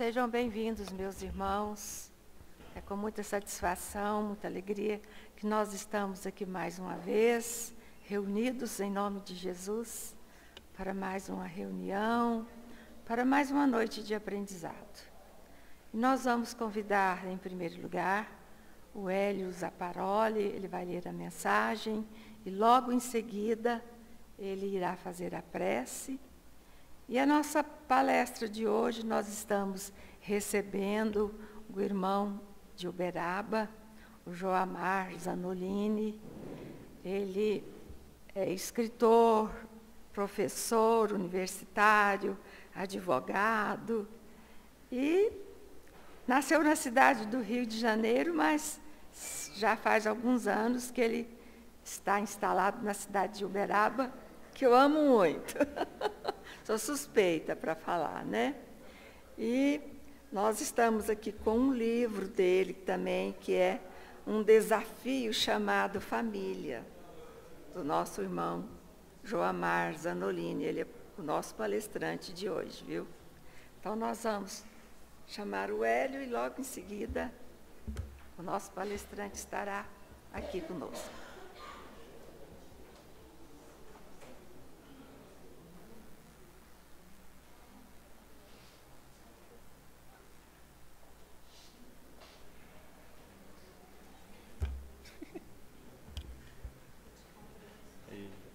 Sejam bem-vindos, meus irmãos. É com muita satisfação, muita alegria que nós estamos aqui mais uma vez, reunidos em nome de Jesus, para mais uma reunião, para mais uma noite de aprendizado. E nós vamos convidar, em primeiro lugar, o Hélio Zaparoli, ele vai ler a mensagem e logo em seguida ele irá fazer a prece. E a nossa palestra de hoje, nós estamos recebendo o irmão de Uberaba, o Joamar Zanolini. Ele é escritor, professor universitário, advogado e nasceu na cidade do Rio de Janeiro, mas já faz alguns anos que ele está instalado na cidade de Uberaba, que eu amo muito. Sou suspeita para falar, né? E nós estamos aqui com um livro dele também, que é um desafio chamado Família, do nosso irmão Joamar Zanolini. Ele é o nosso palestrante de hoje, viu? Então, nós vamos chamar o Hélio e logo em seguida o nosso palestrante estará aqui conosco.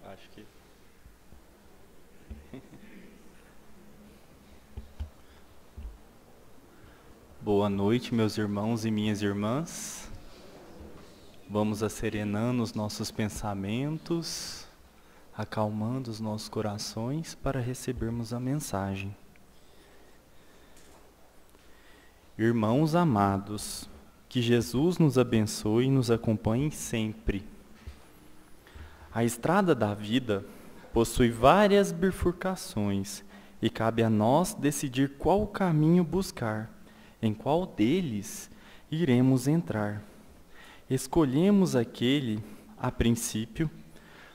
Acho que... Boa noite, meus irmãos e minhas irmãs. Vamos asserenando os nossos pensamentos, acalmando os nossos corações para recebermos a mensagem. Irmãos amados, que Jesus nos abençoe e nos acompanhe sempre. A estrada da vida possui várias bifurcações e cabe a nós decidir qual caminho buscar, em qual deles iremos entrar. Escolhemos aquele, a princípio,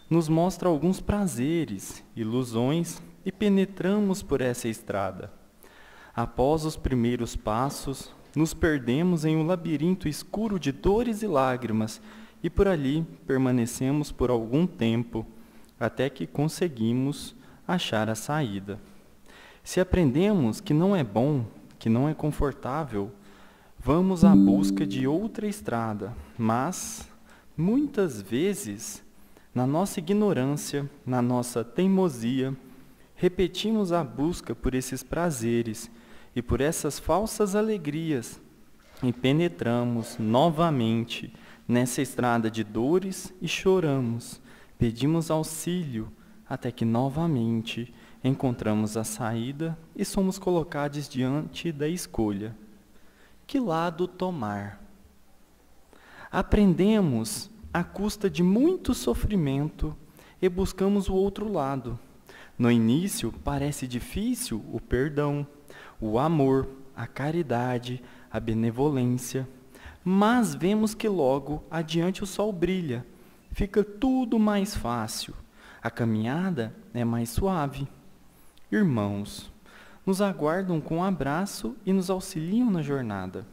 nos mostra alguns prazeres, ilusões e penetramos por essa estrada. Após os primeiros passos, nos perdemos em um labirinto escuro de dores e lágrimas, e por ali permanecemos por algum tempo, até que conseguimos achar a saída. Se aprendemos que não é bom, que não é confortável, vamos à busca de outra estrada, mas, muitas vezes, na nossa ignorância, na nossa teimosia, repetimos a busca por esses prazeres e por essas falsas alegrias, e penetramos novamente nessa estrada de dores e choramos, pedimos auxílio, até que novamente encontramos a saída e somos colocados diante da escolha. Que lado tomar? Aprendemos à custa de muito sofrimento e buscamos o outro lado. No início parece difícil o perdão, o amor, a caridade, a benevolência, mas vemos que logo adiante o sol brilha, fica tudo mais fácil, a caminhada é mais suave. Irmãos, nos aguardam com um abraço e nos auxiliam na jornada.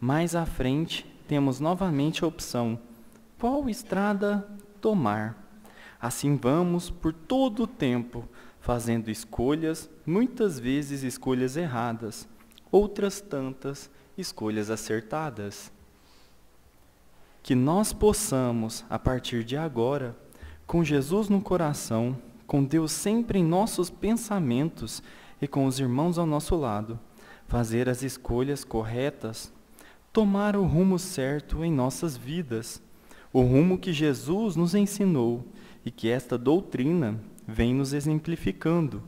Mais à frente, temos novamente a opção, qual estrada tomar? Assim vamos por todo o tempo, fazendo escolhas, muitas vezes escolhas erradas, outras tantas escolhas acertadas. Que nós possamos, a partir de agora, com Jesus no coração, com Deus sempre em nossos pensamentos e com os irmãos ao nosso lado, fazer as escolhas corretas, tomar o rumo certo em nossas vidas, o rumo que Jesus nos ensinou e que esta doutrina vem nos exemplificando,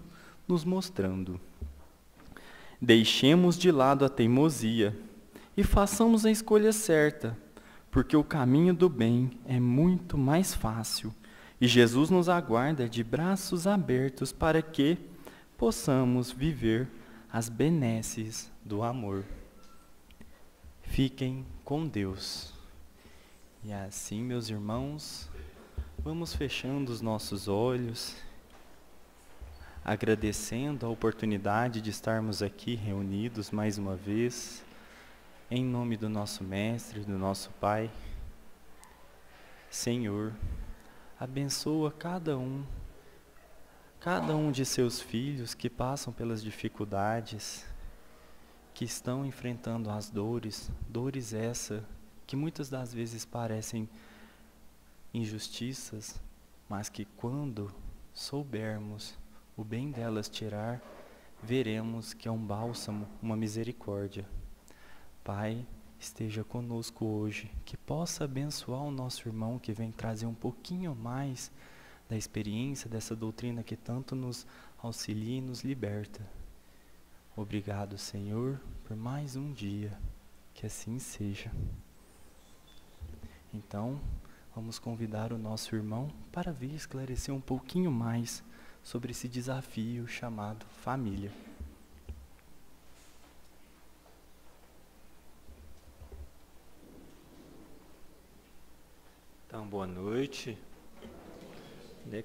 nos mostrando. Deixemos de lado a teimosia e façamos a escolha certa, porque o caminho do bem é muito mais fácil e Jesus nos aguarda de braços abertos para que possamos viver as benesses do amor. Fiquem com Deus. E assim, meus irmãos, vamos fechando os nossos olhos, agradecendo a oportunidade de estarmos aqui reunidos mais uma vez, em nome do nosso Mestre, do nosso Pai. Senhor, abençoa cada um de seus filhos que passam pelas dificuldades, que estão enfrentando as dores essa que muitas das vezes parecem injustiças, mas que quando soubermos o bem delas tirar, veremos que é um bálsamo, uma misericórdia. Pai, esteja conosco hoje, que possa abençoar o nosso irmão que vem trazer um pouquinho mais da experiência dessa doutrina que tanto nos auxilia e nos liberta. Obrigado, Senhor, por mais um dia, que assim seja. Então, vamos convidar o nosso irmão para vir esclarecer um pouquinho mais sobre esse desafio chamado família. Então, boa noite.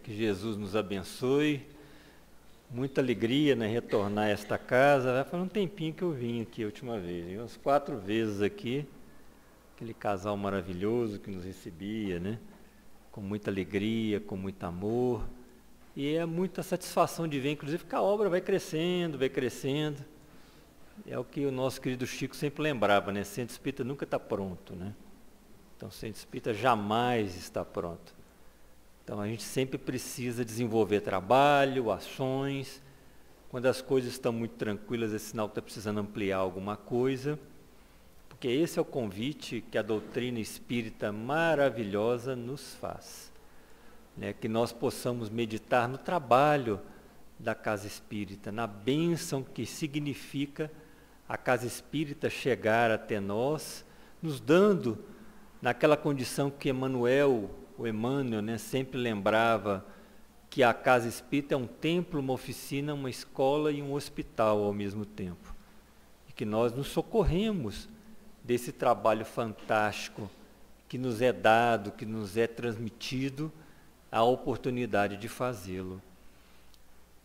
Que Jesus nos abençoe. Muita alegria, né, retornar a esta casa. Vai fazer um tempinho que eu vim aqui a última vez. Vim umas 4 vezes aqui. Aquele casal maravilhoso que nos recebia, né? Com muita alegria, com muito amor. E é muita satisfação de ver, inclusive, que a obra vai crescendo, vai crescendo. É o que o nosso querido Chico sempre lembrava, né? Centro Espírita nunca está pronto, né? Então, o Centro Espírita jamais está pronto. Então, a gente sempre precisa desenvolver trabalho, ações. Quando as coisas estão muito tranquilas, é sinal que está precisando ampliar alguma coisa. Porque esse é o convite que a doutrina espírita maravilhosa nos faz. Né? Que nós possamos meditar no trabalho da casa espírita, na bênção que significa a casa espírita chegar até nós, nos dando naquela condição que Emmanuel, né, sempre lembrava, que a casa espírita é um templo, uma oficina, uma escola e um hospital ao mesmo tempo. E que nós nos socorremos desse trabalho fantástico que nos é dado, que nos é transmitido, a oportunidade de fazê-lo.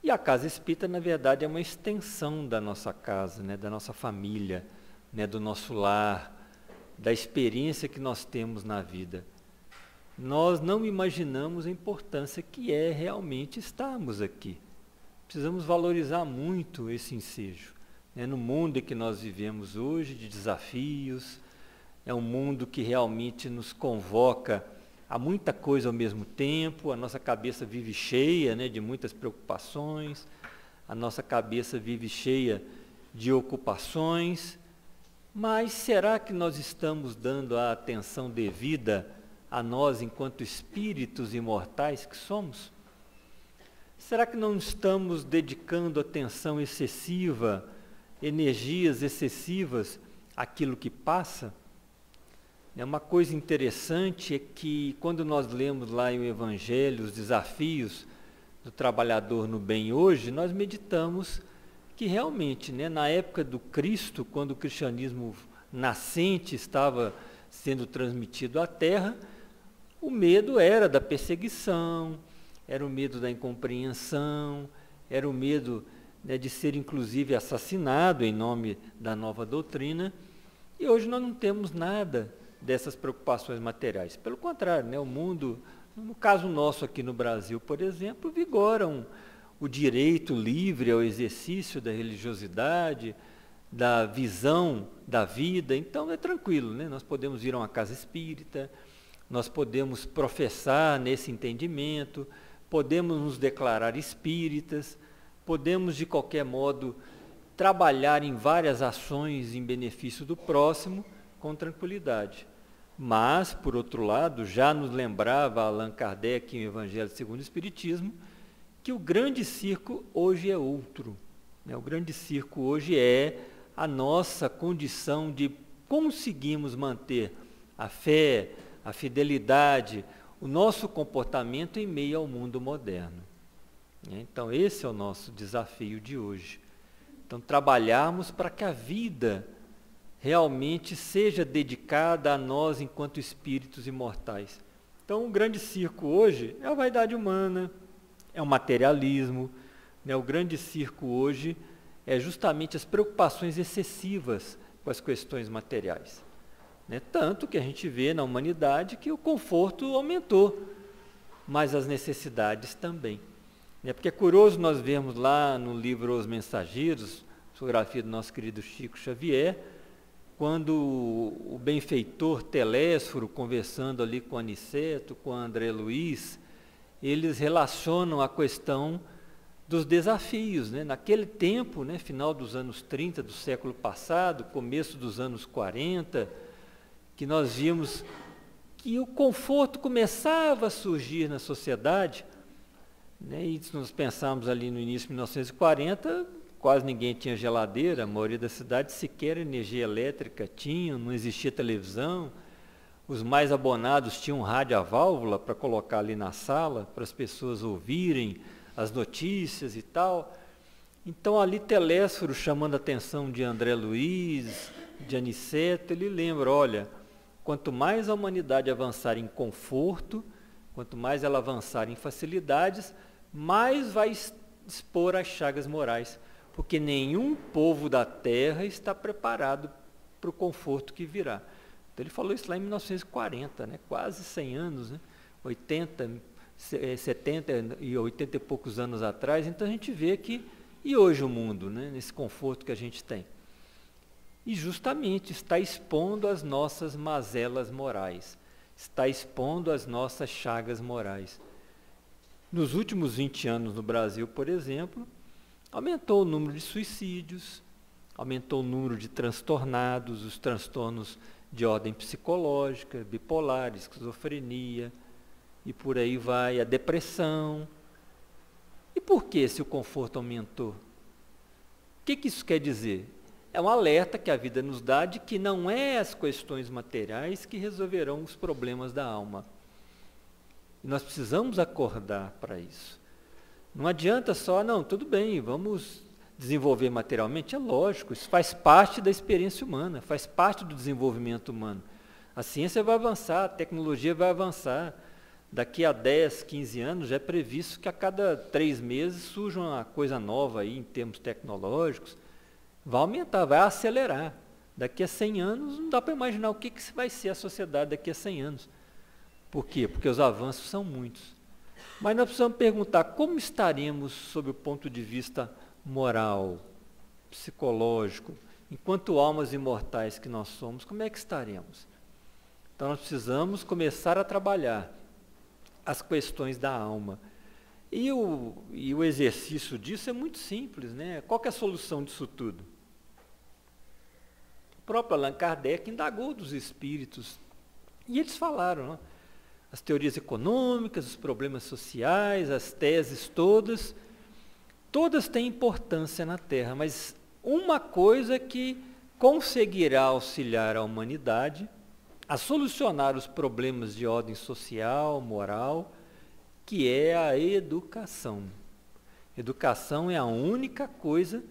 E a casa espírita, na verdade, é uma extensão da nossa casa, né, da nossa família, né, do nosso lar, da experiência que nós temos na vida. Nós não imaginamos a importância que é realmente estarmos aqui. Precisamos valorizar muito esse ensejo. Né? No mundo em que nós vivemos hoje, de desafios, é um mundo que realmente nos convoca a muita coisa ao mesmo tempo, a nossa cabeça vive cheia, né, de muitas preocupações, a nossa cabeça vive cheia de ocupações, mas será que nós estamos dando a atenção devida a nós enquanto espíritos imortais que somos? Será que não estamos dedicando atenção excessiva, energias excessivas àquilo que passa? Uma coisa interessante é que quando nós lemos lá em o Evangelho os desafios do trabalhador no bem hoje, nós meditamos que realmente, né, na época do Cristo, quando o cristianismo nascente estava sendo transmitido à Terra, o medo era da perseguição, era o medo da incompreensão, era o medo, né, de ser inclusive assassinado em nome da nova doutrina. E hoje nós não temos nada dessas preocupações materiais. Pelo contrário, né, o mundo, no caso nosso aqui no Brasil, por exemplo, vigoram o direito livre ao exercício da religiosidade, da visão da vida. Então é tranquilo, né? Nós podemos ir a uma casa espírita, nós podemos professar nesse entendimento, podemos nos declarar espíritas, podemos de qualquer modo trabalhar em várias ações em benefício do próximo com tranquilidade. Mas, por outro lado, já nos lembrava Allan Kardec em Evangelho segundo o Espiritismo, que o grande circo hoje é outro. Né? O grande circo hoje é a nossa condição de conseguirmos manter a fé, a fidelidade, o nosso comportamento em meio ao mundo moderno. Então, esse é o nosso desafio de hoje. Então, trabalharmos para que a vida realmente seja dedicada a nós enquanto espíritos imortais. Então, o grande circo hoje é a vaidade humana, é o materialismo, né? O grande circo hoje é justamente as preocupações excessivas com as questões materiais, né? Tanto que a gente vê na humanidade que o conforto aumentou, mas as necessidades também, né? Porque é curioso nós vermos lá no livro Os Mensageiros, fotografia do nosso querido Chico Xavier, quando o benfeitor Telésforo, conversando ali com Aniceto, com André Luiz, eles relacionam a questão dos desafios, né? Naquele tempo, né, final dos anos 30 do século passado, começo dos anos 40, que nós vimos que o conforto começava a surgir na sociedade, né? E se nós pensarmos ali no início de 1940, quase ninguém tinha geladeira, a maioria das cidades sequer energia elétrica tinha, não existia televisão. Os mais abonados tinham um rádio a válvula para colocar ali na sala, para as pessoas ouvirem as notícias e tal. Então ali Telésforo, chamando a atenção de André Luiz, de Aniceto, ele lembra, olha, quanto mais a humanidade avançar em conforto, quanto mais ela avançar em facilidades, mais vai expor as chagas morais, porque nenhum povo da terra está preparado para o conforto que virá. Então ele falou isso lá em 1940, né? Quase 100 anos, né? 80, 70 e 80 e poucos anos atrás. Então a gente vê que, e hoje o mundo, né? Nesse conforto que a gente tem. E justamente está expondo as nossas mazelas morais, está expondo as nossas chagas morais. Nos últimos 20 anos no Brasil, por exemplo, aumentou o número de suicídios, aumentou o número de transtornados, os transtornos de ordem psicológica, bipolar, esquizofrenia, e por aí vai, a depressão. E por que se o conforto aumentou? O que isso quer dizer? É um alerta que a vida nos dá de que não é as questões materiais que resolverão os problemas da alma. E nós precisamos acordar para isso. Não adianta só, não, tudo bem, vamos desenvolver materialmente. É lógico, isso faz parte da experiência humana, faz parte do desenvolvimento humano. A ciência vai avançar, a tecnologia vai avançar. Daqui a 10, 15 anos já é previsto que a cada 3 meses surja uma coisa nova aí em termos tecnológicos. Vai aumentar, vai acelerar. Daqui a 100 anos não dá para imaginar o que vai ser a sociedade daqui a 100 anos. Por quê? Porque os avanços são muitos. Mas nós precisamos perguntar como estaremos sob o ponto de vista moral, psicológico, enquanto almas imortais que nós somos, como é que estaremos? Então nós precisamos começar a trabalhar as questões da alma. E o exercício disso é muito simples, né? Qual que é a solução disso tudo? O próprio Allan Kardec indagou dos espíritos, e eles falaram, né? As teorias econômicas, os problemas sociais, as teses todas têm importância na Terra, mas uma coisa que conseguirá auxiliar a humanidade a solucionar os problemas de ordem social, moral, que é a educação. Educação é a única coisa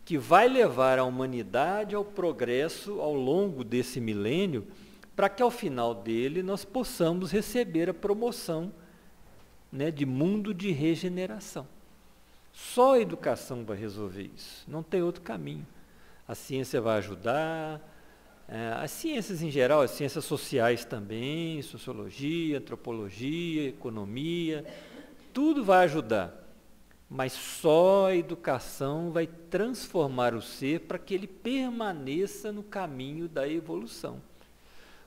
que vai levar a humanidade ao progresso ao longo desse milênio, para que ao final dele nós possamos receber a promoção, né, de mundo de regeneração. Só a educação vai resolver isso, não tem outro caminho. A ciência vai ajudar, as ciências em geral, as ciências sociais também, sociologia, antropologia, economia, tudo vai ajudar. Mas só a educação vai transformar o ser para que ele permaneça no caminho da evolução.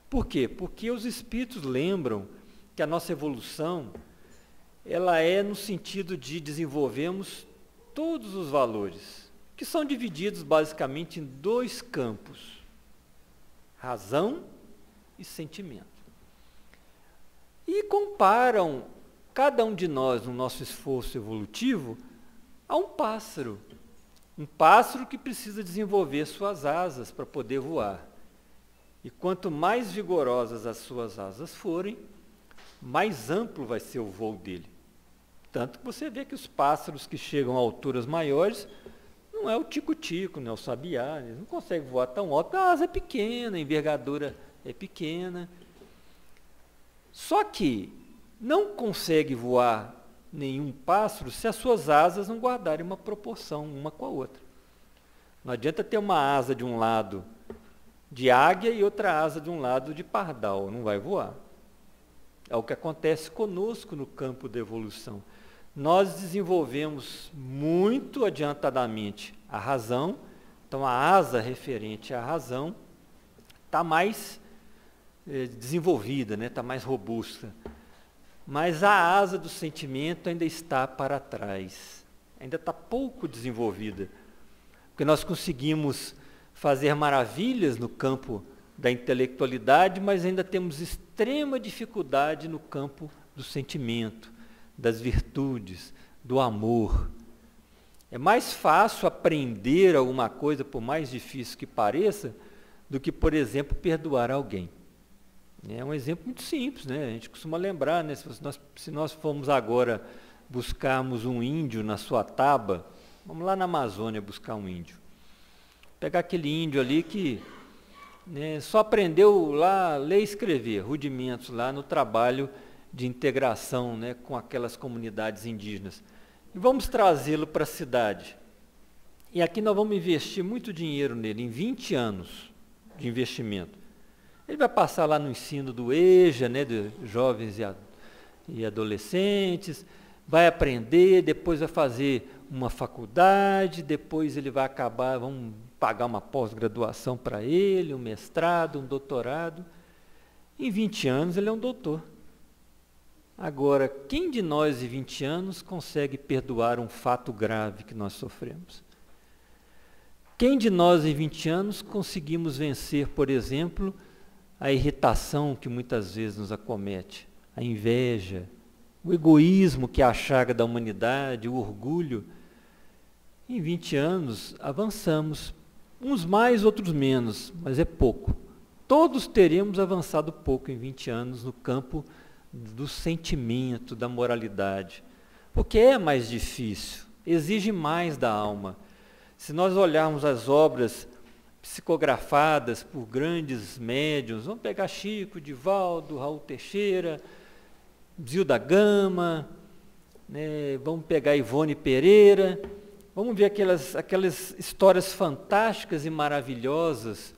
Por quê? Porque os espíritos lembram que a nossa evolução, ela é no sentido de desenvolvermos todos os valores, que são divididos basicamente em 2 campos: razão e sentimento. E comparam cada um de nós, no nosso esforço evolutivo, a um pássaro que precisa desenvolver suas asas para poder voar. E quanto mais vigorosas as suas asas forem, mais amplo vai ser o voo dele. Tanto que você vê que os pássaros que chegam a alturas maiores, não é o tico-tico, não é o sabiá, eles não conseguem voar tão alto, a asa é pequena, a envergadura é pequena. Só que não consegue voar nenhum pássaro se as suas asas não guardarem uma proporção uma com a outra. Não adianta ter uma asa de um lado de águia e outra asa de um lado de pardal, não vai voar. É o que acontece conosco no campo da evolução. Nós desenvolvemos muito adiantadamente a razão, então a asa referente à razão está mais desenvolvida, né? Está mais robusta. Mas a asa do sentimento ainda está para trás, ainda está pouco desenvolvida. Porque nós conseguimos fazer maravilhas no campo da intelectualidade, mas ainda temos extrema dificuldade no campo do sentimento, das virtudes, do amor. É mais fácil aprender alguma coisa, por mais difícil que pareça, do que, por exemplo, perdoar alguém. É um exemplo muito simples, né? A gente costuma lembrar, né? Se nós formos agora buscarmos um índio na sua taba, vamos lá na Amazônia buscar um índio. Pegar aquele índio ali que, né, só aprendeu lá a ler e escrever, rudimentos lá no trabalho de integração, né, com aquelas comunidades indígenas. E vamos trazê-lo para a cidade. E aqui nós vamos investir muito dinheiro nele, em 20 anos de investimento. Ele vai passar lá no ensino do EJA, né, de jovens e adolescentes, vai aprender, depois vai fazer uma faculdade, depois ele vai acabar, vamos pagar uma pós-graduação para ele, um mestrado, um doutorado. Em 20 anos ele é um doutor. Agora, quem de nós em 20 anos consegue perdoar um fato grave que nós sofremos? Quem de nós em 20 anos conseguimos vencer, por exemplo, a irritação que muitas vezes nos acomete, a inveja, o egoísmo que é a chaga da humanidade, o orgulho? Em 20 anos avançamos, uns mais, outros menos, mas é pouco. Todos teremos avançado pouco em 20 anos no campo do sentimento, da moralidade, porque é mais difícil, exige mais da alma. Se nós olharmos as obras psicografadas por grandes médiuns, vamos pegar Chico, Divaldo, Raul Teixeira, Zilda Gama, né, vamos pegar Ivone Pereira, vamos ver aquelas histórias fantásticas e maravilhosas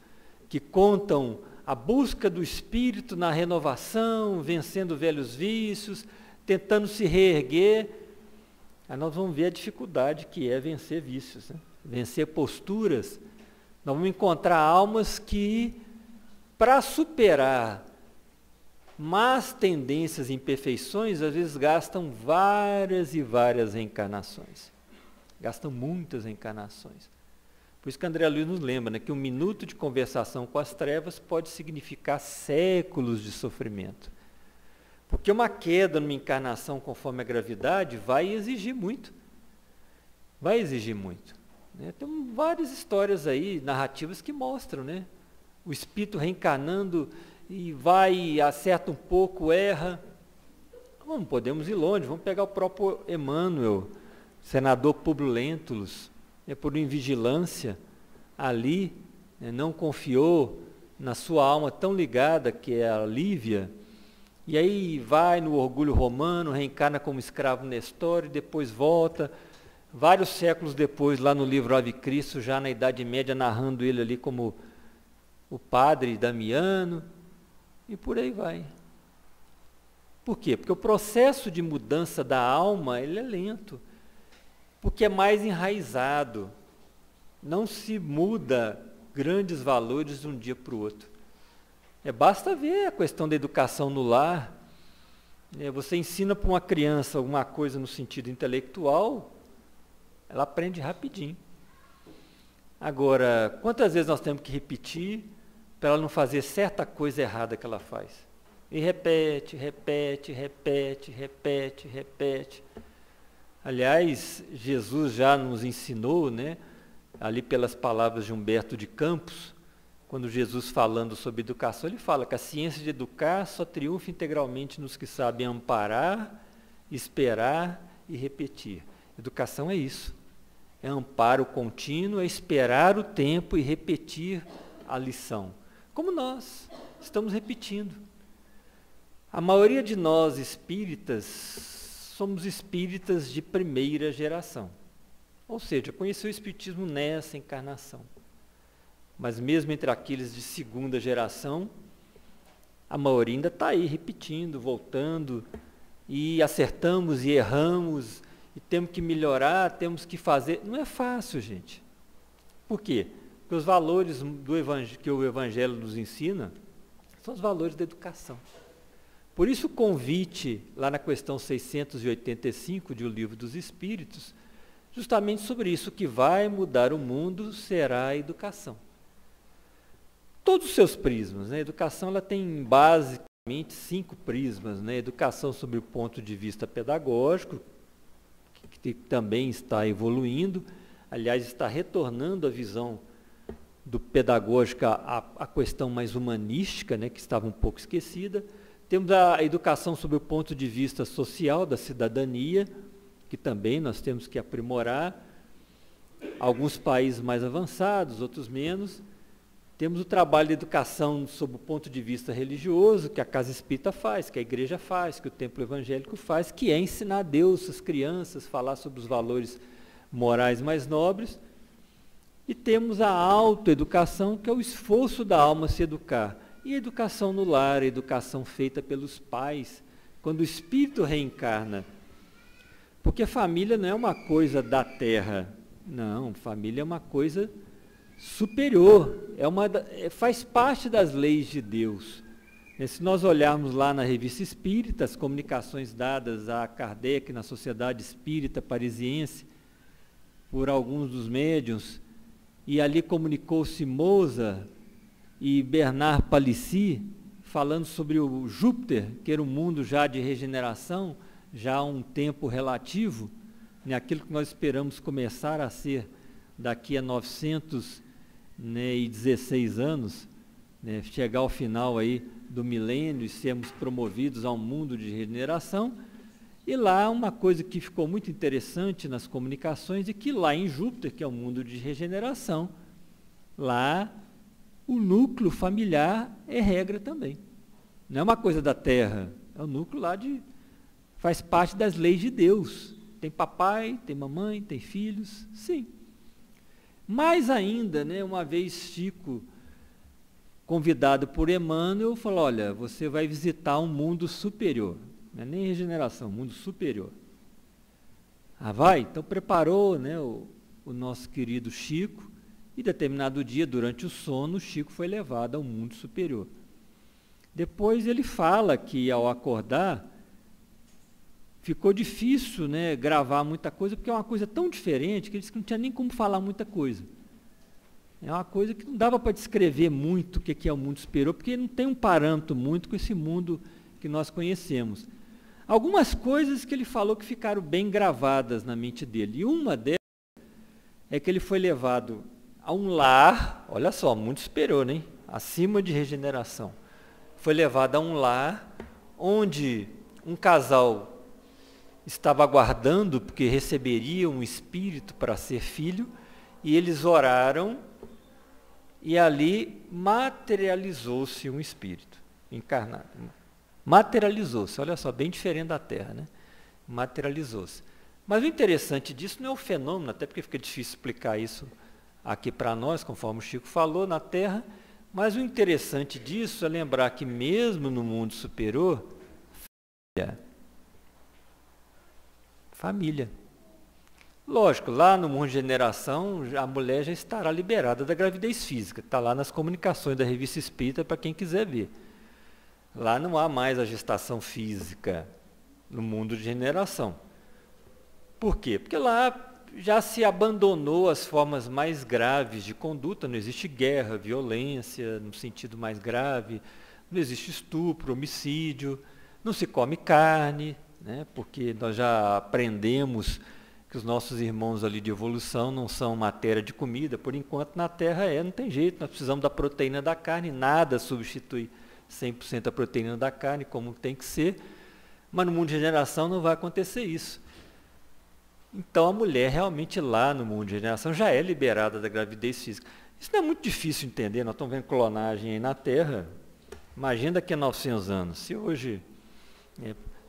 que contam a busca do espírito na renovação, vencendo velhos vícios, tentando se reerguer. Aí nós vamos ver a dificuldade que é vencer vícios, né? Vencer posturas. Nós vamos encontrar almas que, para superar más tendências e imperfeições, às vezes gastam várias e várias reencarnações. Gastam muitas reencarnações. Por isso que André Luiz nos lembra, né, que um minuto de conversação com as trevas pode significar séculos de sofrimento. Porque uma queda numa encarnação conforme a gravidade vai exigir muito. Vai exigir muito. Né? Tem várias histórias aí, narrativas, que mostram, né? O espírito reencarnando e vai, acerta um pouco, erra. Não podemos ir longe, vamos pegar o próprio Emmanuel, senador Publio Lentulus, por invigilância, ali, não confiou na sua alma tão ligada, que é a Lívia, e aí vai no orgulho romano, reencarna como escravo Nestor, e depois volta, vários séculos depois, lá no livro Ave Cristo, já na Idade Média, narrando ele ali como o padre Damiano, e por aí vai. Por quê? Porque o processo de mudança da alma, ele é lento, porque é mais enraizado. Não se muda grandes valores de um dia para o outro. Basta ver a questão da educação no lar. Você ensina para uma criança alguma coisa no sentido intelectual, ela aprende rapidinho. Agora, quantas vezes nós temos que repetir para ela não fazer certa coisa errada que ela faz? E repete, repete, repete, repete, repete. Aliás, Jesus já nos ensinou, né, ali pelas palavras de Humberto de Campos, quando Jesus, falando sobre educação, ele fala que a ciência de educar só triunfa integralmente nos que sabem amparar, esperar e repetir. Educação é isso. É amparo contínuo, é esperar o tempo e repetir a lição. Como nós estamos repetindo. A maioria de nós espíritas somos espíritas de primeira geração. Ou seja, conheceu o espiritismo nessa encarnação. Mas mesmo entre aqueles de segunda geração, a maioria ainda está aí repetindo, voltando, e acertamos e erramos, e temos que melhorar, temos que fazer. Não é fácil, gente. Por quê? Porque os valores que o Evangelho nos ensina são os valores da educação. Por isso o convite, lá na questão 685 de O Livro dos Espíritos, justamente sobre isso, o que vai mudar o mundo será a educação. Todos os seus prismas, né? A educação ela tem basicamente 5 prismas, né? Educação sobre o ponto de vista pedagógico, que também está evoluindo, aliás, está retornando a visão do pedagógica à questão mais humanística, né? Que estava um pouco esquecida. Temos a educação sobre o ponto de vista social, da cidadania, que também nós temos que aprimorar. Alguns países mais avançados, outros menos. Temos o trabalho de educação sob o ponto de vista religioso, que a Casa Espírita faz, que a Igreja faz, que o Templo Evangélico faz, que é ensinar a Deus, as crianças, falar sobre os valores morais mais nobres. E temos a autoeducação, que é o esforço da alma se educar. E a educação no lar, a educação feita pelos pais, quando o espírito reencarna. Porque família não é uma coisa da terra, não, família é uma coisa superior, faz parte das leis de Deus. Se nós olharmos lá na Revista Espírita, as comunicações dadas a Kardec na Sociedade Espírita Parisiense, por alguns dos médiuns, e ali comunicou-se Mozart e Bernard Palissy, falando sobre o Júpiter, que era um mundo já de regeneração, já há um tempo relativo, né, aquilo que nós esperamos começar a ser daqui a 916 anos, né, chegar ao final aí do milênio e sermos promovidos a um mundo de regeneração. E lá uma coisa que ficou muito interessante nas comunicações é que lá em Júpiter, que é um mundo de regeneração, lá o núcleo familiar é regra também. Não é uma coisa da Terra, é o núcleo lá faz parte das leis de Deus. Tem papai, tem mamãe, tem filhos, sim. Mais ainda, né, uma vez Chico, convidado por Emmanuel, falou, olha, você vai visitar um mundo superior. Não é nem regeneração, mundo superior. Ah, vai? Então preparou, né, o nosso querido Chico, e determinado dia, durante o sono, Chico foi levado ao mundo superior. Depois ele fala que ao acordar, ficou difícil, né, gravar muita coisa, porque é uma coisa tão diferente que ele disse que não tinha nem como falar muita coisa. É uma coisa que não dava para descrever muito o que é o mundo superior, porque não tem um parâmetro muito com esse mundo que nós conhecemos. Algumas coisas que ele falou que ficaram bem gravadas na mente dele. E uma delas é que ele foi levado a um lar, olha só, mundo superior, né? Acima de regeneração. Foi levado a um lar onde um casal estava aguardando, porque receberia um espírito para ser filho, e eles oraram, e ali materializou-se um espírito encarnado. Materializou-se, olha só, bem diferente da Terra, né? Materializou-se. Mas o interessante disso não é o fenômeno, até porque fica difícil explicar isso aqui para nós, conforme o Chico falou, na Terra, mas o interessante disso é lembrar que mesmo no mundo superior, família. Lógico, lá no mundo de generação, a mulher já estará liberada da gravidez física. Está lá nas comunicações da Revista Espírita para quem quiser ver. Lá não há mais a gestação física no mundo de generação. Por quê? Porque lá já se abandonou as formas mais graves de conduta, não existe guerra, violência, no sentido mais grave, não existe estupro, homicídio, não se come carne, né? Porque nós já aprendemos que os nossos irmãos ali de evolução não são matéria de comida, por enquanto na Terra não tem jeito, nós precisamos da proteína da carne, nada substitui 100% a proteína da carne, como tem que ser, mas no mundo de regeneração não vai acontecer isso. Então a mulher realmente lá no mundo de regeneração já é liberada da gravidez física. Isso não é muito difícil de entender, nós estamos vendo clonagem aí na Terra, imagina daqui a 900 anos, se hoje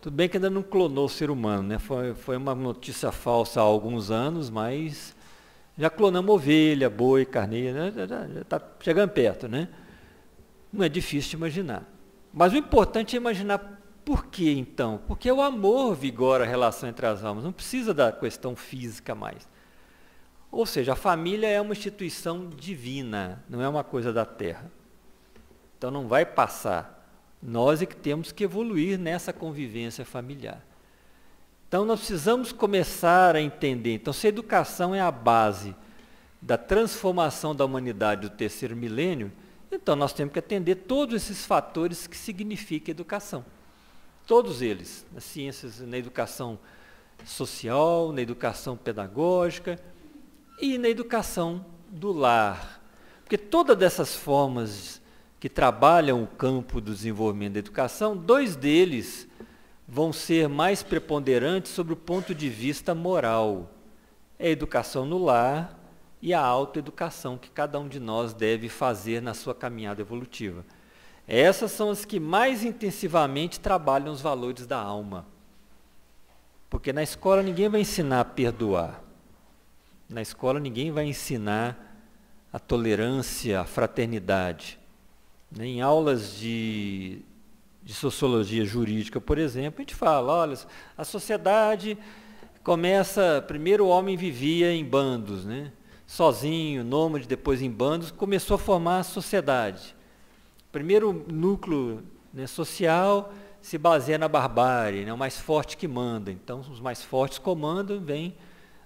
Tudo bem que ainda não clonou o ser humano, né? Foi uma notícia falsa há alguns anos, mas já clonamos ovelha, boi, carneiro, né? Já está chegando perto, né? Não é difícil de imaginar. Mas o importante é imaginar por que então? Porque o amor vigora a relação entre as almas, não precisa da questão física mais. Ou seja, a família é uma instituição divina, não é uma coisa da terra. Então não vai passar. Nós é que temos que evoluir nessa convivência familiar. Então nós precisamos começar a entender. Então se a educação é a base da transformação da humanidade do terceiro milênio, então nós temos que atender todos esses fatores que significa educação. Todos eles, nas ciências, na educação social, na educação pedagógica e na educação do lar. Porque todas dessas formas que trabalham o campo do desenvolvimento da educação, dois deles vão ser mais preponderantes sobre o ponto de vista moral. É a educação no lar e a autoeducação que cada um de nós deve fazer na sua caminhada evolutiva. Essas são as que mais intensivamente trabalham os valores da alma. Porque na escola ninguém vai ensinar a perdoar. Na escola ninguém vai ensinar a tolerância, a fraternidade. Em aulas de sociologia jurídica, por exemplo, a gente fala, olha, a sociedade começa, primeiro o homem vivia em bandos, né? Sozinho, nômade, depois em bandos, começou a formar a sociedade. Primeiro núcleo, né, social se baseia na barbárie, né, o mais forte que manda. Então, os mais fortes comandam, vem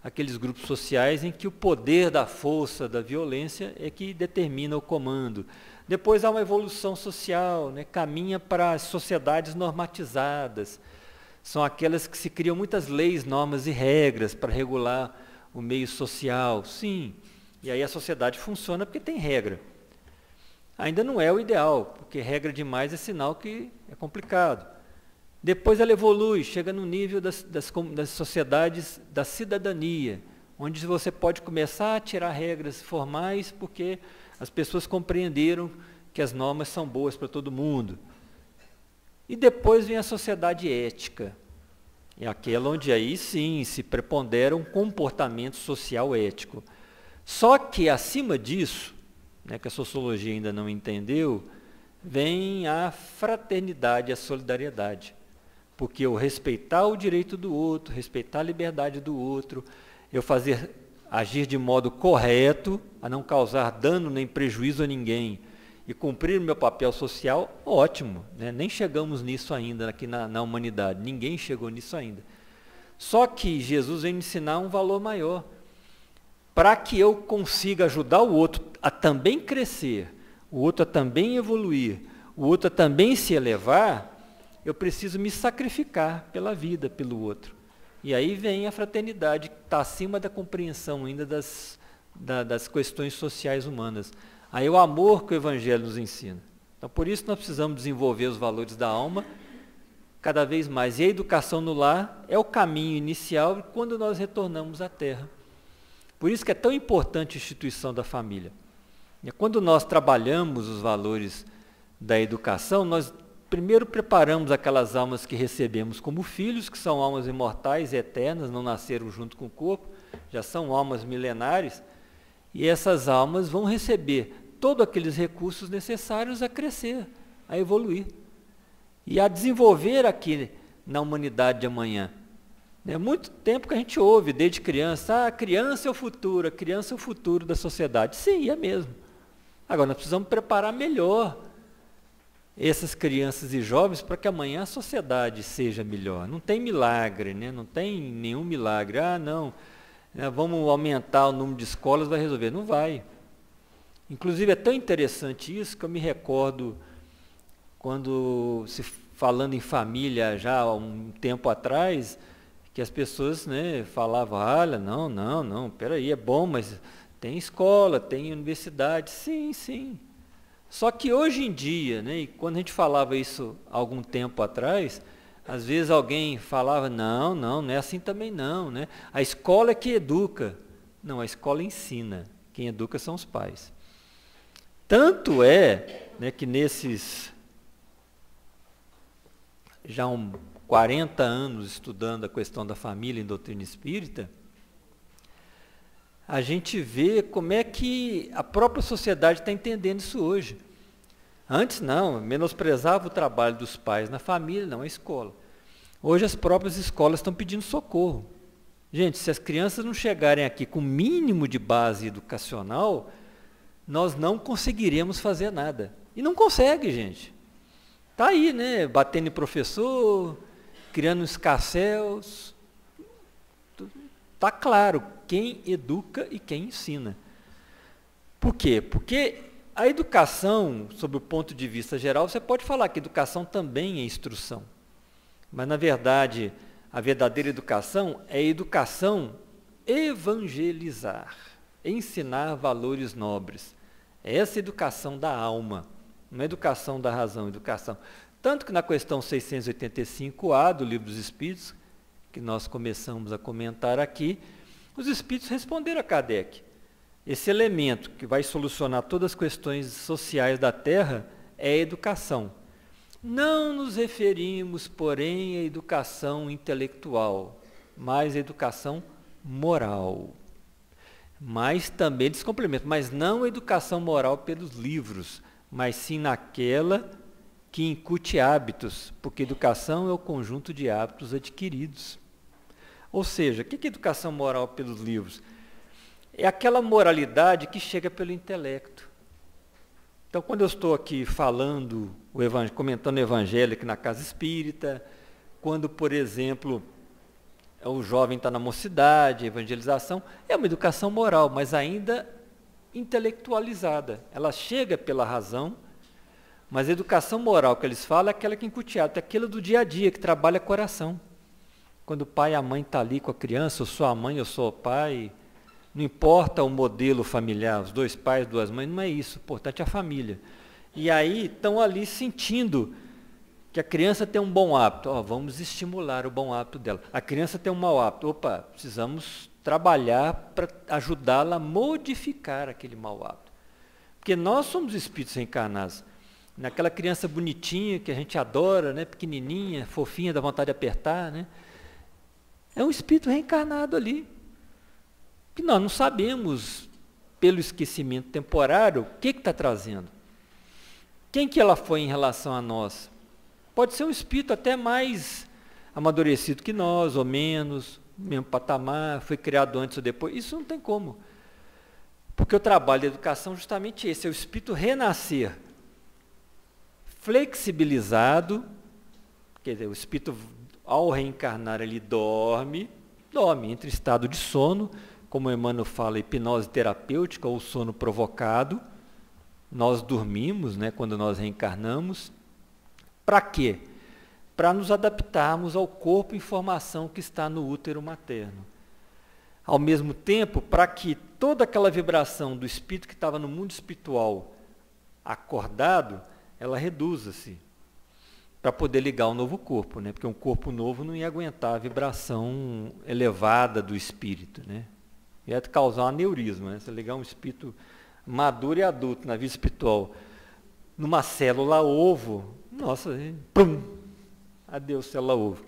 aqueles grupos sociais em que o poder da força, da violência é que determina o comando. Depois há uma evolução social, né, caminha para as sociedades normatizadas. São aquelas que se criam muitas leis, normas e regras para regular o meio social. Sim, e aí a sociedade funciona porque tem regra. Ainda não é o ideal, porque regra demais é sinal que é complicado. Depois ela evolui, chega no nível das sociedades da cidadania, onde você pode começar a tirar regras formais, porque as pessoas compreenderam que as normas são boas para todo mundo. E depois vem a sociedade ética, é aquela onde aí sim se prepondera um comportamento social ético. Só que acima disso, né, que a sociologia ainda não entendeu, vem a fraternidade, a solidariedade. Porque eu respeitar o direito do outro, respeitar a liberdade do outro, eu agir de modo correto, a não causar dano nem prejuízo a ninguém, e cumprir o meu papel social, ótimo, né? Nem chegamos nisso ainda aqui na humanidade, ninguém chegou nisso ainda. Só que Jesus vem me ensinar um valor maior. Para que eu consiga ajudar o outro a também crescer, o outro a também evoluir, o outro a também se elevar, eu preciso me sacrificar pela vida, pelo outro. E aí vem a fraternidade, que está acima da compreensão ainda das questões sociais humanas. Aí o amor que o Evangelho nos ensina. Então, por isso nós precisamos desenvolver os valores da alma cada vez mais. E a educação no lar é o caminho inicial quando nós retornamos à Terra. Por isso que é tão importante a instituição da família. E quando nós trabalhamos os valores da educação, nós primeiro preparamos aquelas almas que recebemos como filhos, que são almas imortais e eternas, não nasceram junto com o corpo, já são almas milenares, e essas almas vão receber todos aqueles recursos necessários a crescer, a evoluir e a desenvolver aqui na humanidade de amanhã. É muito tempo que a gente ouve, desde criança, a criança é o futuro da sociedade. Sim, é mesmo. Agora, nós precisamos preparar melhor essas crianças e jovens para que amanhã a sociedade seja melhor. Não tem milagre, né? Não tem nenhum milagre. Ah, não, vamos aumentar o número de escolas, vai resolver. Não vai. Inclusive, é tão interessante isso que eu me recordo quando, falando em família já há um tempo atrás, que as pessoas, né, falavam, olha, não, peraí, é bom, mas tem escola, tem universidade. Sim, sim. Só que hoje em dia, né, e quando a gente falava isso há algum tempo atrás, às vezes alguém falava, não é assim também não, né? A escola é que educa. Não, a escola ensina. Quem educa são os pais. Tanto é, né, que nesses já 40 anos estudando a questão da família em doutrina espírita, a gente vê como é que a própria sociedade está entendendo isso hoje. Antes não, menosprezava o trabalho dos pais na família, não a escola. Hoje as próprias escolas estão pedindo socorro. Gente, se as crianças não chegarem aqui com o mínimo de base educacional, nós não conseguiremos fazer nada. E não consegue, gente. Está aí, né? Batendo em professor, criando escarcéus. Está claro quem educa e quem ensina. Por quê? Porque a educação, sob o ponto de vista geral, você pode falar que educação também é instrução. Mas, na verdade, a verdadeira educação é a educação evangelizar, ensinar valores nobres. É essa educação da alma, não é educação da razão, educação. Tanto que na questão 685A do Livro dos Espíritos, que nós começamos a comentar aqui, os Espíritos responderam a Kardec. Esse elemento que vai solucionar todas as questões sociais da Terra é a educação. Não nos referimos, porém, à educação intelectual, mas à educação moral. Mas também eles complementam, mas não a educação moral pelos livros, mas sim naquela que incute hábitos, porque educação é o conjunto de hábitos adquiridos. Ou seja, o que é educação moral pelos livros? É aquela moralidade que chega pelo intelecto. Então, quando eu estou aqui falando, comentando o evangelho aqui na casa espírita, quando, por exemplo, o jovem está na mocidade, a evangelização, é uma educação moral, mas ainda intelectualizada. Ela chega pela razão, mas a educação moral que eles falam é aquela que incute hábito, é aquela do dia a dia, que trabalha coração. Quando o pai e a mãe estão ali com a criança, ou sou a mãe, ou sou o pai, não importa o modelo familiar, os dois pais, duas mães, não é isso, o importante é a família. E aí estão ali sentindo que a criança tem um bom hábito, vamos estimular o bom hábito dela. A criança tem um mau hábito, precisamos trabalhar para ajudá-la a modificar aquele mau hábito. Porque nós somos espíritos reencarnados. Naquela criança bonitinha que a gente adora, né, pequenininha, fofinha, dá vontade de apertar, né? É um espírito reencarnado ali. Que nós não sabemos, pelo esquecimento temporário, o que está trazendo. Quem que ela foi em relação a nós? Pode ser um espírito até mais amadurecido que nós, ou menos, mesmo patamar, foi criado antes ou depois. Isso não tem como. Porque o trabalho da educação é justamente esse, é o espírito renascer, flexibilizado, quer dizer, o espírito, ao reencarnar, ele dorme entre estado de sono, como Emmanuel fala, hipnose terapêutica ou sono provocado. Nós dormimos, né, quando nós reencarnamos. Para quê? Para nos adaptarmos ao corpo em formação que está no útero materno. Ao mesmo tempo, para que toda aquela vibração do espírito que estava no mundo espiritual acordado, ela reduza-se, para poder ligar ao novo corpo, né? Porque um corpo novo não ia aguentar a vibração elevada do espírito, né? Ia causar um aneurisma, né? Se ligar um espírito maduro e adulto na vida espiritual numa célula ovo, nossa, pum, adeus célula ovo.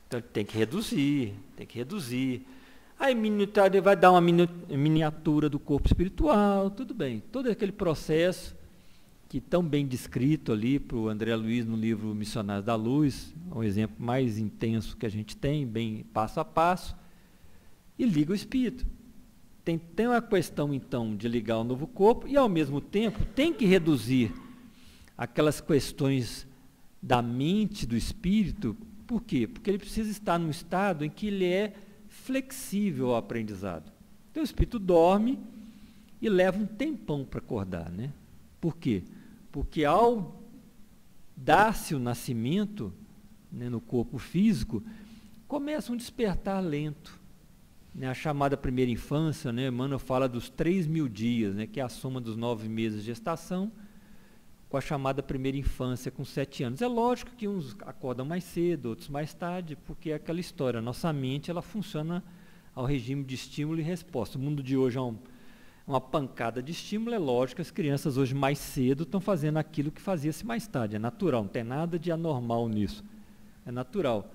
Então tem que reduzir. Aí vai dar uma miniatura do corpo espiritual, tudo bem. Todo aquele processo que tão bem descrito ali para o André Luiz no livro Missionários da Luz, um exemplo mais intenso que a gente tem, bem passo a passo, e liga o espírito. Tem uma questão, então, de ligar o novo corpo e, ao mesmo tempo, tem que reduzir aquelas questões da mente, do espírito. Por quê? Porque ele precisa estar num estado em que ele é flexível ao aprendizado. Então, o espírito dorme e leva um tempão para acordar, né? Por quê? Porque ao dar-se o nascimento, né, no corpo físico, começa um despertar lento. A chamada primeira infância, né, Emmanuel fala dos 3.000 dias, né, que é a soma dos 9 meses de gestação, com a chamada primeira infância com 7 anos. É lógico que uns acordam mais cedo, outros mais tarde, porque é aquela história, a nossa mente ela funciona ao regime de estímulo e resposta. O mundo de hoje é uma pancada de estímulo, é lógico que as crianças hoje mais cedo estão fazendo aquilo que fazia-se mais tarde, é natural, não tem nada de anormal nisso, é natural.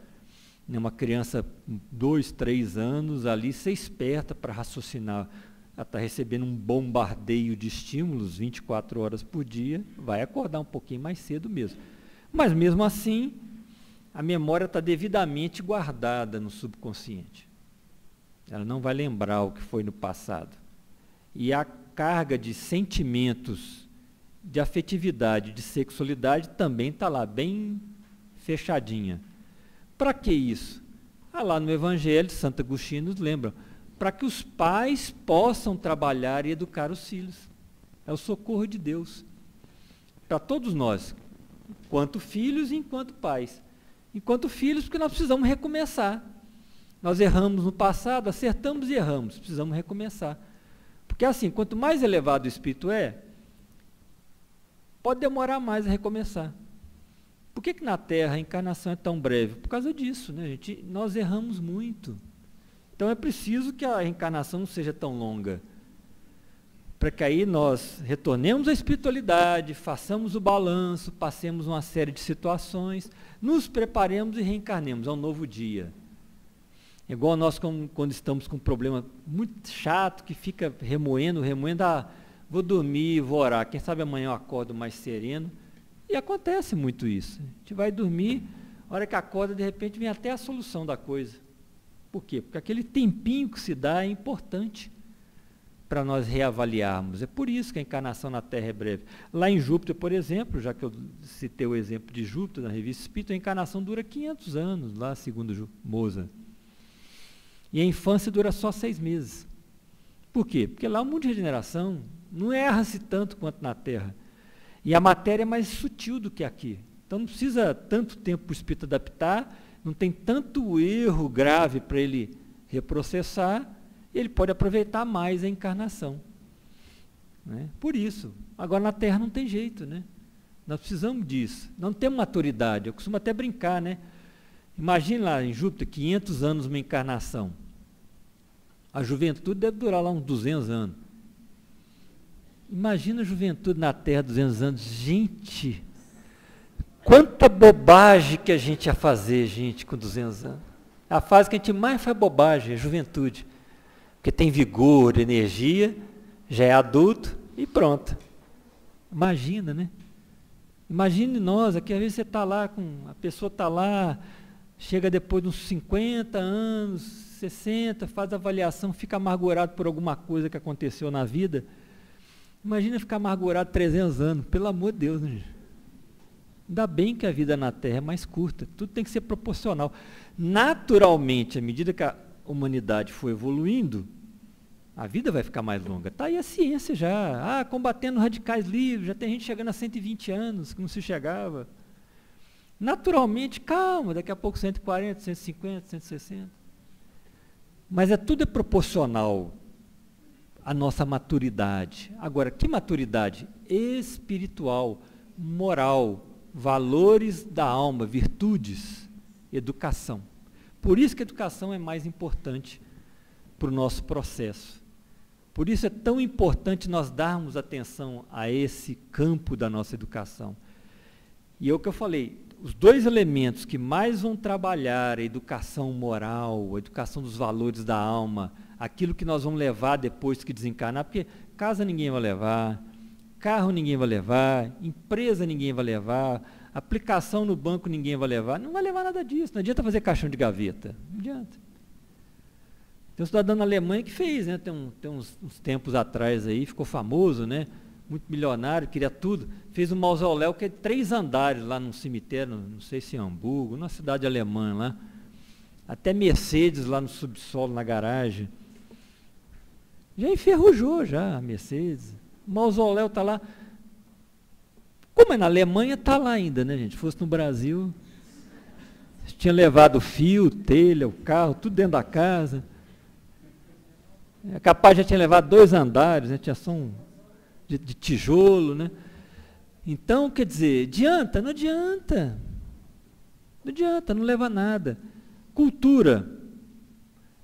Uma criança com 2, 3 anos ali, ser esperta para raciocinar. Ela está recebendo um bombardeio de estímulos 24 horas por dia, vai acordar um pouquinho mais cedo mesmo. Mas mesmo assim, a memória está devidamente guardada no subconsciente. Ela não vai lembrar o que foi no passado. E a carga de sentimentos, de afetividade, de sexualidade também está lá, bem fechadinha. Para que isso? Lá no Evangelho, Santo Agostinho nos lembra, para que os pais possam trabalhar e educar os filhos. É o socorro de Deus. Para todos nós, enquanto filhos e enquanto pais. Enquanto filhos, porque nós precisamos recomeçar. Nós erramos no passado, acertamos e erramos, precisamos recomeçar. Porque assim, quanto mais elevado o espírito pode demorar mais a recomeçar. Por que na Terra a encarnação é tão breve? Por causa disso, né, gente? Nós erramos muito. Então é preciso que a reencarnação não seja tão longa, para que aí nós retornemos à espiritualidade, façamos o balanço, passemos uma série de situações, nos preparemos e reencarnemos a um novo dia. É igual nós quando estamos com um problema muito chato, que fica remoendo, vou dormir, vou orar, quem sabe amanhã eu acordo mais sereno. E acontece muito isso. A gente vai dormir, a hora que acorda, de repente vem até a solução da coisa. Por quê? Porque aquele tempinho que se dá é importante para nós reavaliarmos. É por isso que a encarnação na Terra é breve. Lá em Júpiter, por exemplo, já que eu citei o exemplo de Júpiter na Revista Espírita, a encarnação dura 500 anos, lá segundo Mozart. E a infância dura só 6 meses. Por quê? Porque lá o mundo de regeneração não erra-se tanto quanto na Terra. E a matéria é mais sutil do que aqui. Então não precisa tanto tempo para o espírito adaptar, não tem tanto erro grave para ele reprocessar, e ele pode aproveitar mais a encarnação. Né? Por isso. Agora na Terra não tem jeito, né? Nós precisamos disso. Não temos maturidade. Eu costumo até brincar, né? Imagine lá em Júpiter, 500 anos uma encarnação. A juventude deve durar lá uns 200 anos. Imagina a juventude na Terra, 200 anos. Gente, quanta bobagem que a gente ia fazer, gente, com 200 anos. A fase que a gente mais faz bobagem é a juventude. Porque tem vigor, energia, já é adulto e pronto. Imagina, né? Imagine nós, aqui às vezes você está lá, a pessoa está lá, chega depois de uns 50 anos, 60, faz avaliação, fica amargurado por alguma coisa que aconteceu na vida. Imagina ficar amargurado 300 anos, pelo amor de Deus, né, gente? Ainda bem que a vida na Terra é mais curta, tudo tem que ser proporcional. Naturalmente, à medida que a humanidade for evoluindo, a vida vai ficar mais longa. Está aí a ciência já, combatendo radicais livres, já tem gente chegando a 120 anos, que não se chegava. Naturalmente, calma, daqui a pouco 140, 150, 160. Mas tudo é proporcional à nossa maturidade. Agora, que maturidade? Espiritual, moral, valores da alma, virtudes, educação. Por isso que a educação é mais importante para o nosso processo. Por isso é tão importante nós darmos atenção a esse campo da nossa educação. E é o que eu falei, os 2 elementos que mais vão trabalhar a educação moral, a educação dos valores da alma, aquilo que nós vamos levar depois que desencarnar, porque casa ninguém vai levar, carro ninguém vai levar, empresa ninguém vai levar, aplicação no banco ninguém vai levar, não vai levar nada disso, não adianta fazer caixão de gaveta, não adianta. Tem um cidadão na Alemanha que fez, né? Tem uns tempos atrás aí, ficou famoso, né? Muito milionário, queria tudo, fez um mausoléu que é 3 andares lá num cemitério, não sei se em Hamburgo, numa cidade alemã lá, até Mercedes lá no subsolo, na garagem. Já enferrujou já a Mercedes, o mausoléu está lá. Como é na Alemanha, está lá ainda, né, gente? Se fosse no Brasil, tinha levado o fio, telha, o carro, tudo dentro da casa. É capaz, já tinha levado 2 andares, né? Tinha só de tijolo, né? Então, quer dizer, adianta? Não adianta. Não adianta, não leva nada. Cultura,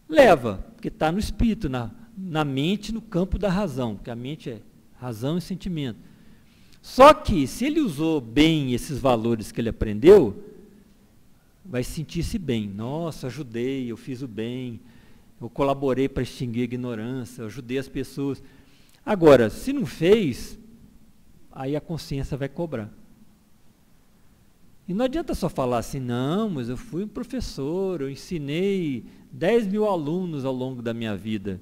leva, porque está no espírito, na mente, no campo da razão, porque a mente é razão e sentimento. Só que, se ele usou bem esses valores que ele aprendeu, vai sentir-se bem. Nossa, ajudei, eu fiz o bem, eu colaborei para extinguir a ignorância, eu ajudei as pessoas. Agora, se não fez, aí a consciência vai cobrar. E não adianta só falar assim, não, mas eu fui um professor, eu ensinei 10 mil alunos ao longo da minha vida.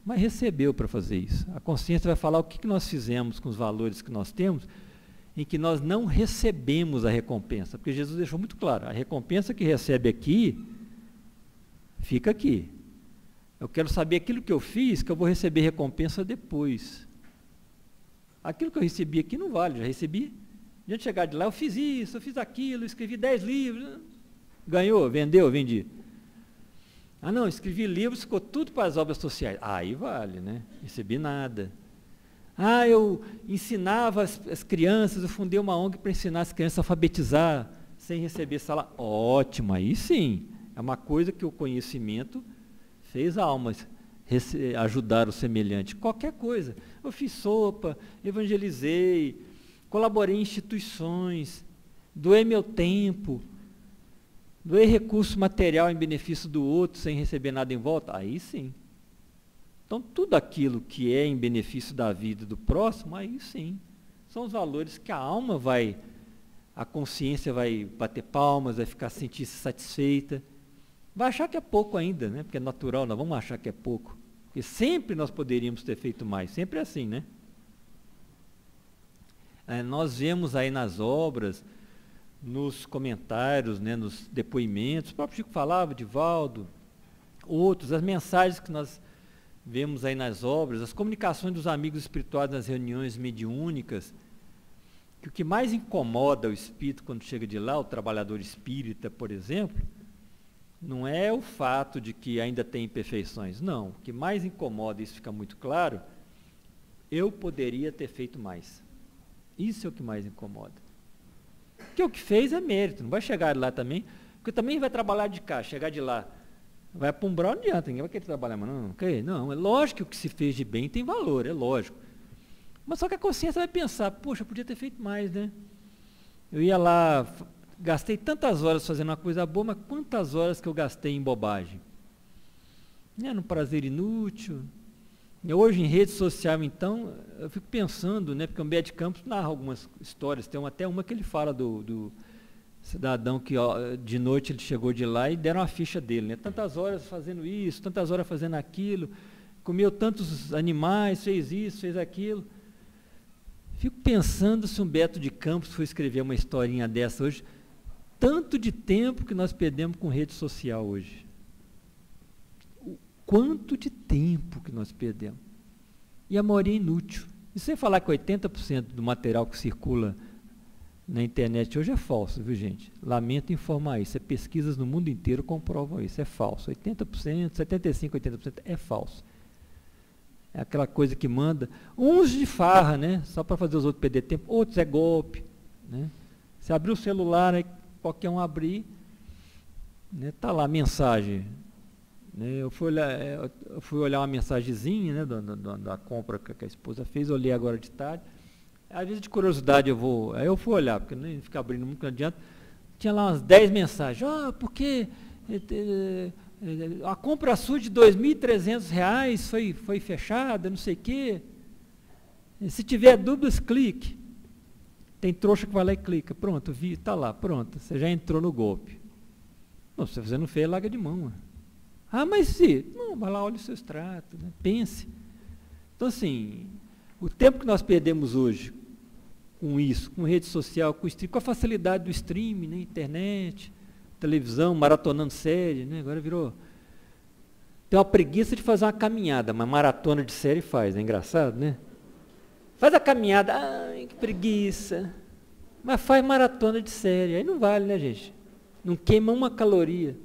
Mas recebeu para fazer isso. A consciência vai falar o que nós fizemos com os valores que nós temos, em que nós não recebemos a recompensa. Porque Jesus deixou muito claro, a recompensa que recebe aqui, fica aqui. Eu quero saber aquilo que eu fiz, que eu vou receber recompensa depois. Aquilo que eu recebi aqui não vale, já recebi. Antes de chegar de lá, eu fiz isso, eu fiz aquilo, escrevi 10 livros. Ganhou, vendeu, vendi. Ah não, escrevi livros, ficou tudo para as obras sociais. Aí vale, né? Recebi nada. Ah, eu ensinava as crianças, eu fundei uma ONG para ensinar as crianças a alfabetizar, sem receber salário. Ótimo, aí sim. É uma coisa que o conhecimento fez a alma ajudar o semelhante. Qualquer coisa. Eu fiz sopa, evangelizei, colaborei em instituições, doei meu tempo, doei recurso material em benefício do outro sem receber nada em volta. Aí sim. Então, tudo aquilo que é em benefício da vida do próximo, aí sim, são os valores que a alma vai, a consciência vai bater palmas, vai ficar sentir-se satisfeita. Vai achar que é pouco ainda, né? Porque é natural, nós vamos achar que é pouco. Porque sempre nós poderíamos ter feito mais, sempre é assim, né? Nós vemos aí nas obras, nos comentários, né, nos depoimentos, o próprio Chico falava, Divaldo, outros, as mensagens que nós vemos aí nas obras, as comunicações dos amigos espirituais nas reuniões mediúnicas, que o que mais incomoda o espírito quando chega de lá, o trabalhador espírita, por exemplo, não é o fato de que ainda tem imperfeições, não. O que mais incomoda, isso fica muito claro, eu poderia ter feito mais. Isso é o que mais incomoda. Porque o que fez é mérito, não vai chegar lá também, porque também vai trabalhar de cá, chegar de lá, vai para um brau, não adianta, ninguém vai querer trabalhar, mas não, é lógico que o que se fez de bem tem valor, é lógico. Mas só que a consciência vai pensar, poxa, eu podia ter feito mais, né? Eu ia lá, gastei tantas horas fazendo uma coisa boa, mas quantas horas que eu gastei em bobagem? No prazer inútil. Hoje em rede social, então, eu fico pensando, né, porque o Humberto de Campos narra algumas histórias, tem até uma que ele fala do cidadão que de noite ele chegou de lá e deram a ficha dele, né? Tantas horas fazendo isso, tantas horas fazendo aquilo, comeu tantos animais, fez isso, fez aquilo. Fico pensando se Humberto de Campos for escrever uma historinha dessa hoje, tanto de tempo que nós perdemos com rede social hoje. O quanto de tempo que nós perdemos. E a maioria é inútil. E sem falar que 80% do material que circula na internet hoje é falso, viu gente? Lamento informar isso. Pesquisas no mundo inteiro comprovam isso. É falso. 80%, 75%, 80% é falso. É aquela coisa que manda. Uns de farra, né? Só para fazer os outros perder tempo. Outros é golpe. Né? Você abrir o celular, aí qualquer um abrir, né? Tá lá a mensagem. Né? Eu fui olhar uma mensagenzinha, né? da compra que a esposa fez, olhei agora de tarde. Às vezes de curiosidade aí eu fui olhar, porque nem ficar abrindo muito, não adianta. Tinha lá umas 10 mensagens. Porque a compra sua de R$ 2.300 foi fechada, não sei o quê. Se tiver dúvidas, clique. Tem trouxa que vai lá e clica. Pronto, está lá, pronto. Você já entrou no golpe. Não, se você não fez, larga de mão. Mas se... Não, vai lá, olha o seu extrato, né? Pense. Então, assim, o tempo que nós perdemos hoje com isso, com rede social, com stream, com a facilidade do streaming, né? Internet, televisão, maratonando série, né? Agora virou... Tem uma preguiça de fazer uma caminhada, mas maratona de série faz, é engraçado, né? Faz a caminhada, ai, que preguiça. Mas faz maratona de série, aí não vale, né, gente? Não queima uma caloria.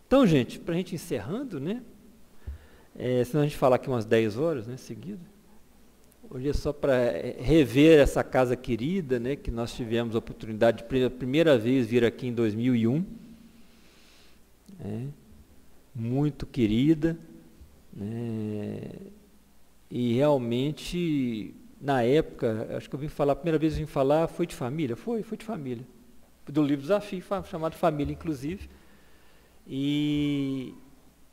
Então, gente, para a gente encerrando, né? Senão a gente falar aqui umas 10 horas, né, seguida. Hoje é só para rever essa casa querida, né, que nós tivemos a oportunidade de pela primeira vez vir aqui em 2001. Muito querida, né, e realmente, na época, acho que eu vim falar, a primeira vez que eu vim falar foi de família, foi de família. do livro Desafio, chamado Família Inclusive. E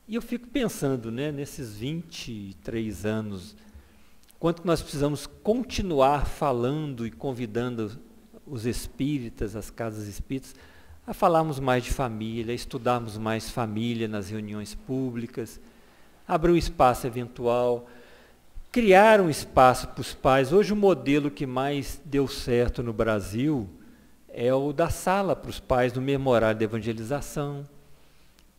eu fico pensando, né, nesses 23 anos, quanto que nós precisamos continuar falando e convidando os espíritas, as casas espíritas, a falarmos mais de família, a estudarmos mais família nas reuniões públicas, abrir um espaço eventual, criar um espaço para os pais. Hoje o modelo que mais deu certo no Brasil é o da sala para os pais, no mesmo horário de evangelização.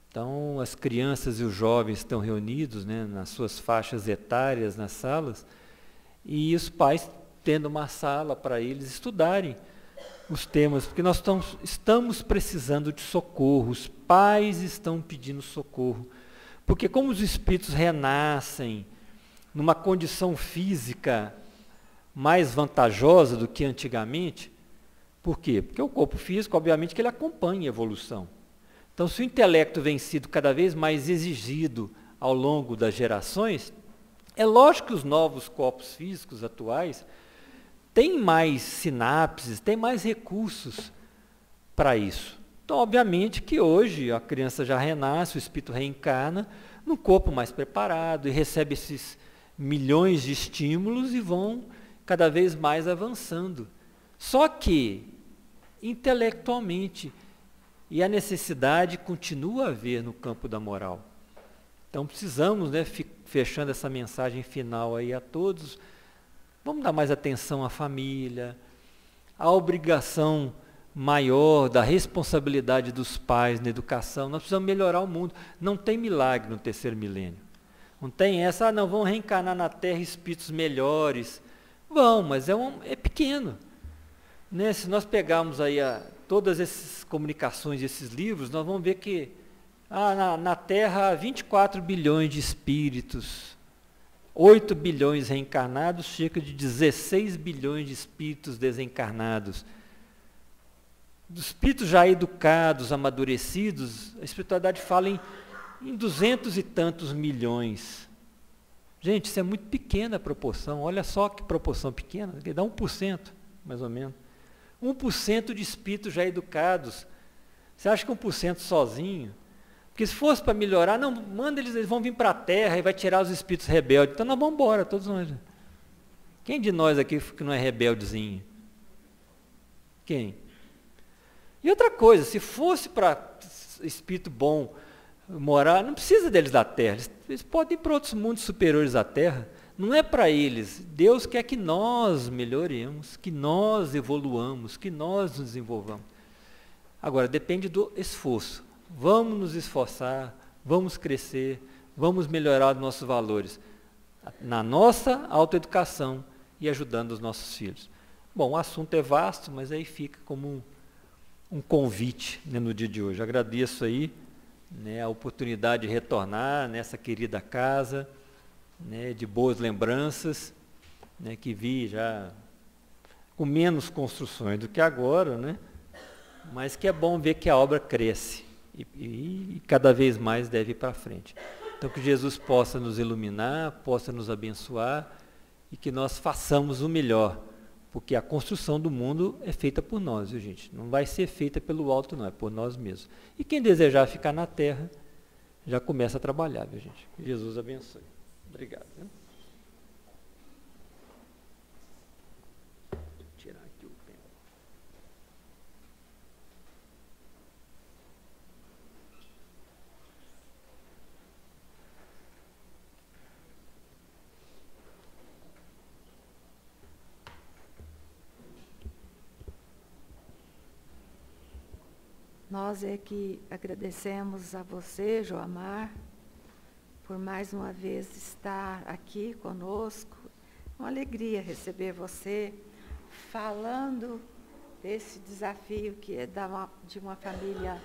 Então, as crianças e os jovens estão reunidos, né, nas suas faixas etárias, nas salas, e os pais tendo uma sala para eles estudarem os temas, porque nós estamos precisando de socorro, os pais estão pedindo socorro, porque como os espíritos renascem numa condição física mais vantajosa do que antigamente, por quê? Porque o corpo físico, obviamente, que ele acompanha a evolução. Então, se o intelecto vem sido cada vez mais exigido ao longo das gerações, é lógico que os novos corpos físicos atuais têm mais sinapses, têm mais recursos para isso. Então, obviamente que hoje a criança já renasce, o espírito reencarna num corpo mais preparado e recebe esses milhões de estímulos e vão cada vez mais avançando. Só que, intelectualmente, e a necessidade continua a haver no campo da moral. Então precisamos, né, fechando essa mensagem final aí a todos, vamos dar mais atenção à família, à obrigação maior da responsabilidade dos pais na educação. Nós precisamos melhorar o mundo. Não tem milagre no terceiro milênio. Não tem essa, não, vão reencarnar na Terra espíritos melhores. Vão, mas é pequeno. Né? Se nós pegarmos aí todas essas comunicações, esses livros, nós vamos ver que na Terra há 24 bilhões de espíritos, 8 bilhões reencarnados, cerca de 16 bilhões de espíritos desencarnados. Dos espíritos já educados, amadurecidos, a espiritualidade fala em 200 e tantos milhões. Gente, isso é muito pequena a proporção, olha só que proporção pequena, dá 1%, mais ou menos. 1% de espíritos já educados. Você acha que 1% sozinho? Porque se fosse para melhorar, não, manda eles vão vir para a Terra e vai tirar os espíritos rebeldes. Então nós vamos embora, todos nós. Quem de nós aqui que não é rebeldezinho? Quem? E outra coisa, se fosse para espírito bom morar, não precisa deles da Terra. Eles podem ir para outros mundos superiores à Terra. Não é para eles. Deus quer que nós melhoremos, que nós evoluamos, que nós nos desenvolvamos. Agora, depende do esforço. Vamos nos esforçar, vamos crescer, vamos melhorar os nossos valores na nossa autoeducação e ajudando os nossos filhos. Bom, o assunto é vasto, mas aí fica como um convite, né, no dia de hoje. Agradeço aí, né, a oportunidade de retornar nessa querida casa, né, de boas lembranças, né, que vi já com menos construções do que agora, né, mas que é bom ver que a obra cresce e cada vez mais deve ir para frente. Então que Jesus possa nos iluminar, possa nos abençoar e que nós façamos o melhor, porque a construção do mundo é feita por nós, viu, gente? Não vai ser feita pelo alto, não, é por nós mesmos. E quem desejar ficar na terra, já começa a trabalhar, viu, gente? Que Jesus abençoe. Obrigado. Viu? Vou tirar aqui o pé. Nós é que agradecemos a você, Joamar, por mais uma vez estar aqui conosco. Uma alegria receber você falando desse desafio que é de uma família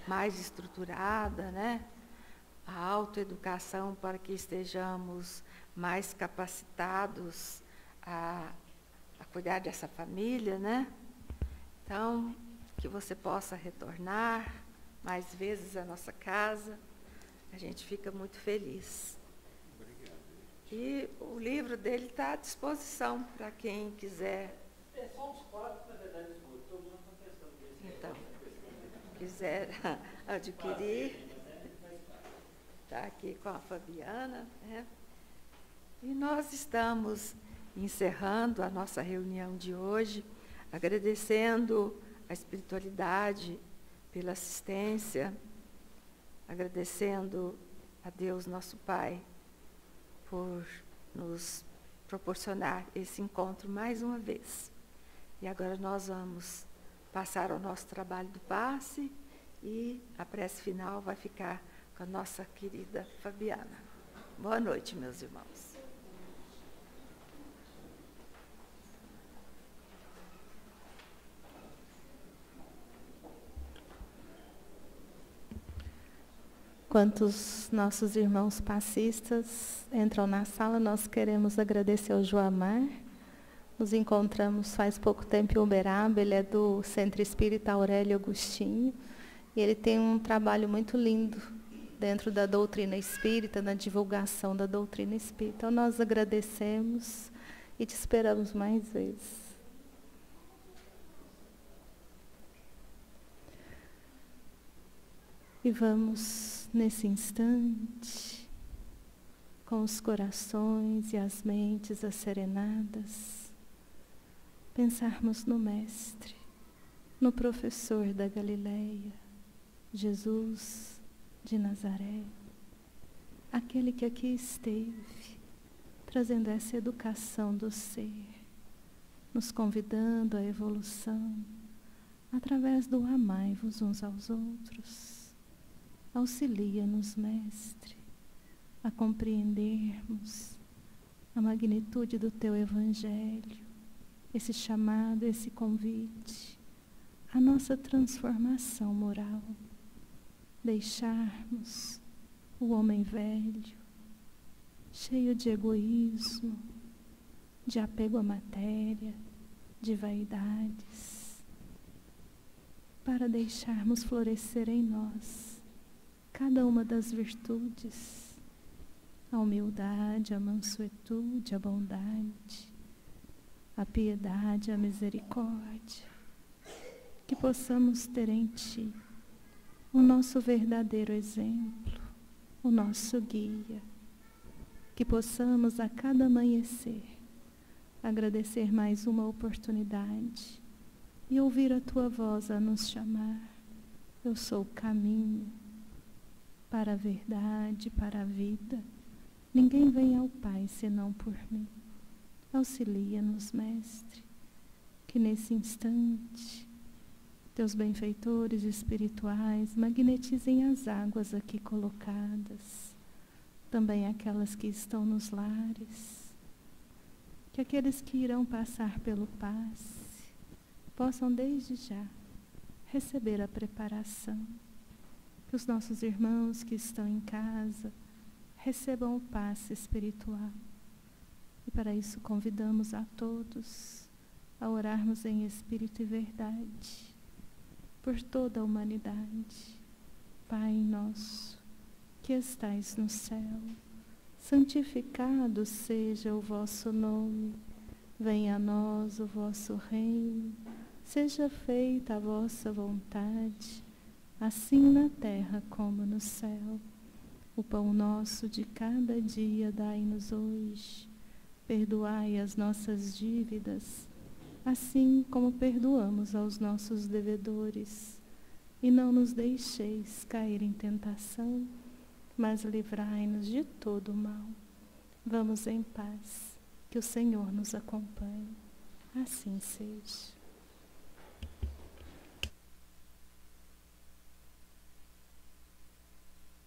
mais estruturada, né? A autoeducação para que estejamos mais capacitados a cuidar dessa família, né? Então, que você possa retornar mais vezes à nossa casa. A gente fica muito feliz. Obrigado. E o livro dele está à disposição para quem quiser. É só uns 4, na verdade, todos nós estamos pensando nisso. Então. quiser adquirir, está aqui com a Fabiana, né? E nós estamos encerrando a nossa reunião de hoje, agradecendo a espiritualidade pela assistência, agradecendo a Deus, nosso Pai, por nos proporcionar esse encontro mais uma vez. E agora nós vamos passar ao nosso trabalho do passe e a prece final vai ficar com a nossa querida Fabiana. Boa noite, meus irmãos. Enquanto os nossos irmãos passistas entram na sala, nós queremos agradecer ao Joamar. Nos encontramos faz pouco tempo em Uberaba, ele é do Centro Espírita Aurélio Agostinho, e ele tem um trabalho muito lindo dentro da doutrina espírita, na divulgação da doutrina espírita. Então nós agradecemos e te esperamos mais vezes. E vamos, nesse instante, com os corações e as mentes asserenadas, pensarmos no Mestre, no professor da Galileia, Jesus de Nazaré, aquele que aqui esteve, trazendo essa educação do ser, nos convidando à evolução, através do amai-vos uns aos outros. Auxilia-nos, Mestre, a compreendermos a magnitude do Teu Evangelho, esse chamado, esse convite, a nossa transformação moral, deixarmos o homem velho, cheio de egoísmo, de apego à matéria, de vaidades, para deixarmos florescer em nós cada uma das virtudes, a humildade, a mansuetude, a bondade, a piedade, a misericórdia, que possamos ter em Ti o nosso verdadeiro exemplo, o nosso guia, que possamos a cada amanhecer agradecer mais uma oportunidade e ouvir a Tua voz a nos chamar. Eu sou o caminho para a verdade, para a vida. Ninguém vem ao Pai senão por mim. Auxilia-nos, Mestre, que nesse instante Teus benfeitores espirituais magnetizem as águas aqui colocadas, também aquelas que estão nos lares, que aqueles que irão passar pelo passe possam desde já receber a preparação, que os nossos irmãos que estão em casa recebam o passe espiritual. E para isso convidamos a todos a orarmos em espírito e verdade por toda a humanidade. Pai nosso, que estais no céu, santificado seja o vosso nome. Venha a nós o vosso reino. Seja feita a vossa vontade, assim na terra como no céu. O pão nosso de cada dia dai-nos hoje. Perdoai as nossas dívidas, assim como perdoamos aos nossos devedores. E não nos deixeis cair em tentação, mas livrai-nos de todo o mal. Vamos em paz, que o Senhor nos acompanhe. Assim seja.